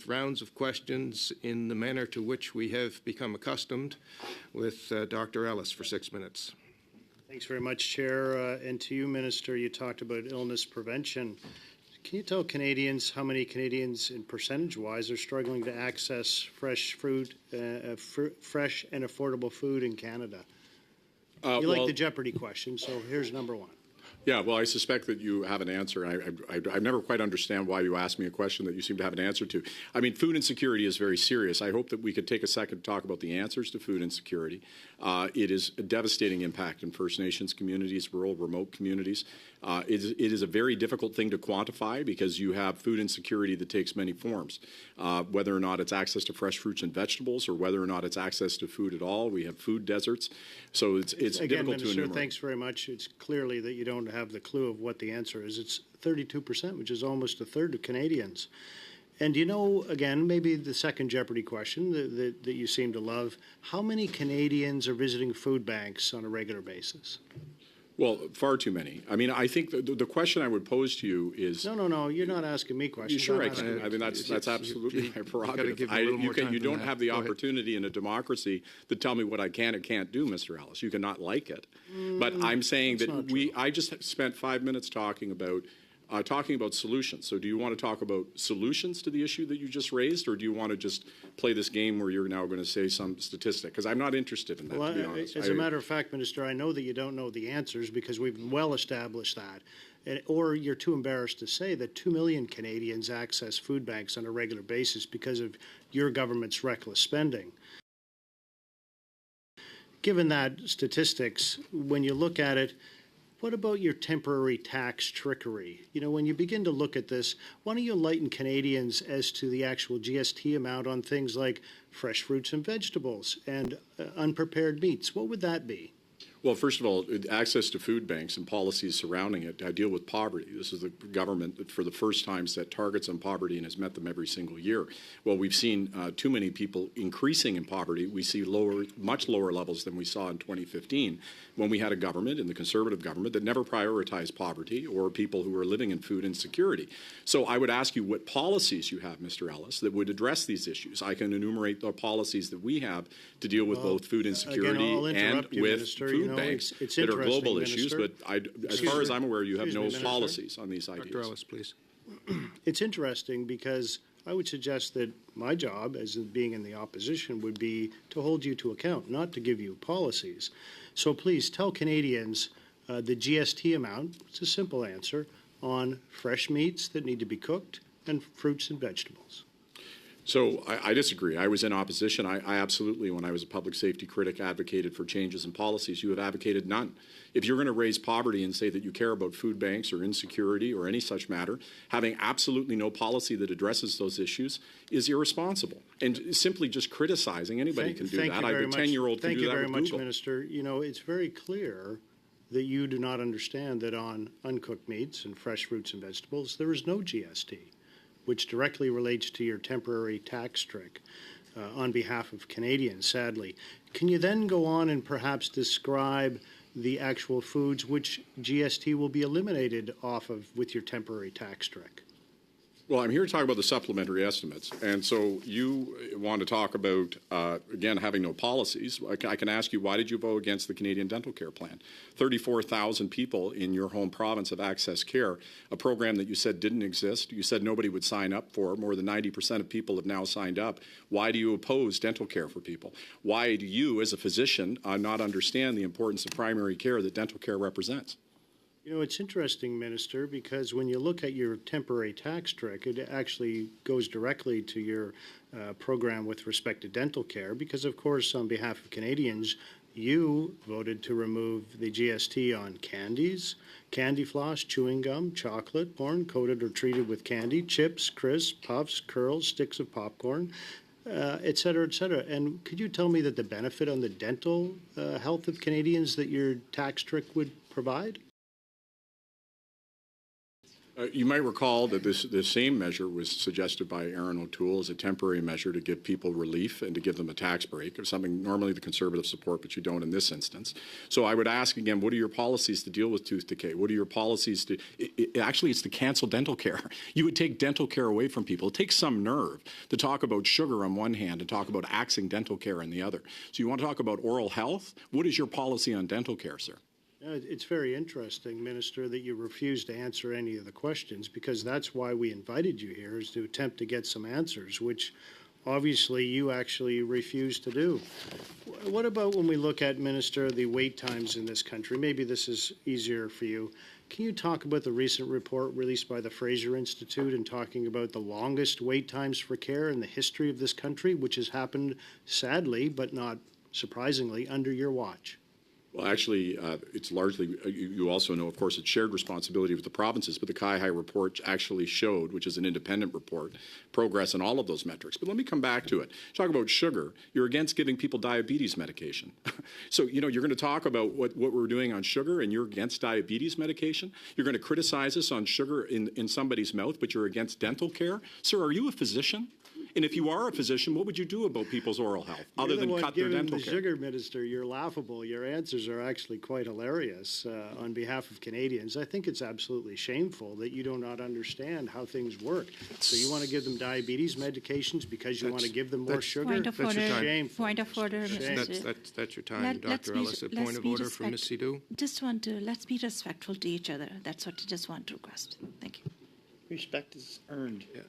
with rounds of questions in the manner to which we have become accustomed with Dr. Ellis for 6 minutes. Thanks very much, Chair. And to you, Minister, you talked about illness prevention. Can you tell Canadians how many Canadians, in percentage-wise, are struggling to access fresh fruit, fresh and affordable food in Canada? You like the Jeopardy question, so here's number one. Yeah, well, I suspect that you have an answer. I never quite understand why you ask me a question that you seem to have an answer to. I mean, food insecurity is very serious. I hope that we could take a second to talk about the answers to food insecurity. It is a devastating impact in First Nations communities, rural, remote communities. It is a very difficult thing to quantify because you have food insecurity that takes many forms, whether or not it's access to fresh fruits and vegetables or whether or not it's access to food at all. We have food deserts. So it's Again, difficult Minister, to enumerate. thanks very much. It's clearly that you don't have the clue of what the answer is. It's 32%, which is almost a third of Canadians. And you know, again, maybe the second Jeopardy question that you seem to love, how many Canadians are visiting food banks on a regular basis? Well, far too many. I mean, I think the question I would pose to you is... No, you're not asking me questions. Sure, I can. I mean, that's absolutely my prerogative. You don't have the opportunity in a democracy to tell me what I can and can't do, Mr. Ellis. You cannot like it. But I'm saying that I just spent 5 minutes talking about solutions. So do you want to talk about solutions to the issue that you just raised, or do you want to just play this game where you're now going to say some statistic? Because I'm not interested in that, to be honest. As a matter of fact, Minister, I know that you don't know the answers because we've well established that. Or you're too embarrassed to say that 2 million Canadians access food banks on a regular basis because of your government's reckless spending. Given that statistics, when you look at it, what about your temporary tax trickery? You know, when you begin to look at this, why don't you enlighten Canadians as to the actual GST amount on things like fresh fruits and vegetables and unprepared meats? What would that be? Well, first of all, access to food banks and policies surrounding it deal with poverty. This is the government that for the first time set targets on poverty and has met them every single year. Well, we've seen too many people increasing in poverty. We see much lower levels than we saw in 2015 when we had a government, and the Conservative government, that never prioritized poverty or people who were living in food insecurity. So I would ask you what policies you have, Mr. Ellis, that would address these issues. I can enumerate the policies that we have to deal with both food insecurity and with food banks that are global issues, but as far as I'm aware, you have no policies on these ideas. Dr. Ellis, please. It's interesting because I would suggest that my job, as being in the opposition, would be to hold you to account, not to give you policies. So please tell Canadians the GST amount, it's a simple answer, on fresh meats that need to be cooked and fruits and vegetables. So I disagree. I was in opposition. I absolutely, when I was a public safety critic, advocated for changes in policies. You have advocated none. If you're going to raise poverty and say that you care about food banks or insecurity or any such matter, having absolutely no policy that addresses those issues is irresponsible. And simply just criticizing, anybody can do that. I have a 10-year-old can do that with Google. Thank you very much, Minister. You know, it's very clear that you do not understand that on uncooked meats and fresh fruits and vegetables, there is no GST, which directly relates to your temporary tax trick on behalf of Canadians, sadly. Can you then go on and perhaps describe the actual foods which GST will be eliminated off of with your temporary tax trick? Well, I'm here to talk about the supplementary estimates. And so you want to talk about, again, having no policies. I can ask you, why did you vote against the Canadian Dental Care Plan? 34,000 people in your home province have access care, a program that you said didn't exist. You said nobody would sign up for. More than 90% of people have now signed up. Why do you oppose dental care for people? Why do you, as a physician, not understand the importance of primary care that dental care represents? You know, it's interesting, Minister, because when you look at your temporary tax trick, it actually goes directly to your program with respect to dental care, because, of course, on behalf of Canadians, you voted to remove the GST on candies, candy floss, chewing gum, chocolate, corn coated or treated with candy, chips, crisps, puffs, curls, sticks of popcorn, et cetera, et cetera. And could you tell me that the benefit on the dental health of Canadians that your tax trick would provide? You might recall that this same measure was suggested by Aaron O'Toole as a temporary measure to give people relief and to give them a tax break, or something normally the Conservatives support, but you don't in this instance. So I would ask again, what are your policies to deal with tooth decay? What are your policies to, actually it's to cancel dental care. You would take dental care away from people. It takes some nerve to talk about sugar on one hand and talk about axing dental care on the other. So you want to talk about oral health? What is your policy on dental care, sir? It's very interesting, Minister, that you refuse to answer any of the questions, because that's why we invited you here, is to attempt to get some answers, which obviously you actually refuse to do. What about when we look at, Minister, the wait times in this country? Maybe this is easier for you. Can you talk about the recent report released by the Fraser Institute and talking about the longest wait times for care in the history of this country, which has happened, sadly, but not surprisingly, under your watch? Well, actually, it's largely, you also know, of course, it's shared responsibility with the provinces, but the Kai-Hai report actually showed, which is an independent report, progress in all of those metrics. But let me come back to it. Talk about sugar. You're against giving people diabetes medication. So, you know, you're going to talk about what we're doing on sugar, and you're against diabetes medication. You're going to criticize us on sugar in somebody's mouth, but you're against dental care. Sir, are you a physician? And if you are a physician, what would you do about people's oral health other than cut their dental care? Sugar, Minister, you're laughable. Your answers are actually quite hilarious on behalf of Canadians. I think it's absolutely shameful that you do not understand how things work. So you want to give them diabetes medications because you want to give them more sugar? Point of That's your order. time. Shameful. Point of order, Mr. That's your time, Dr. Ellis. A point of order from Ms. Sidhu. Let's be respectful to each other. That's what I just want to request. Thank you. Respect is earned. Yeah.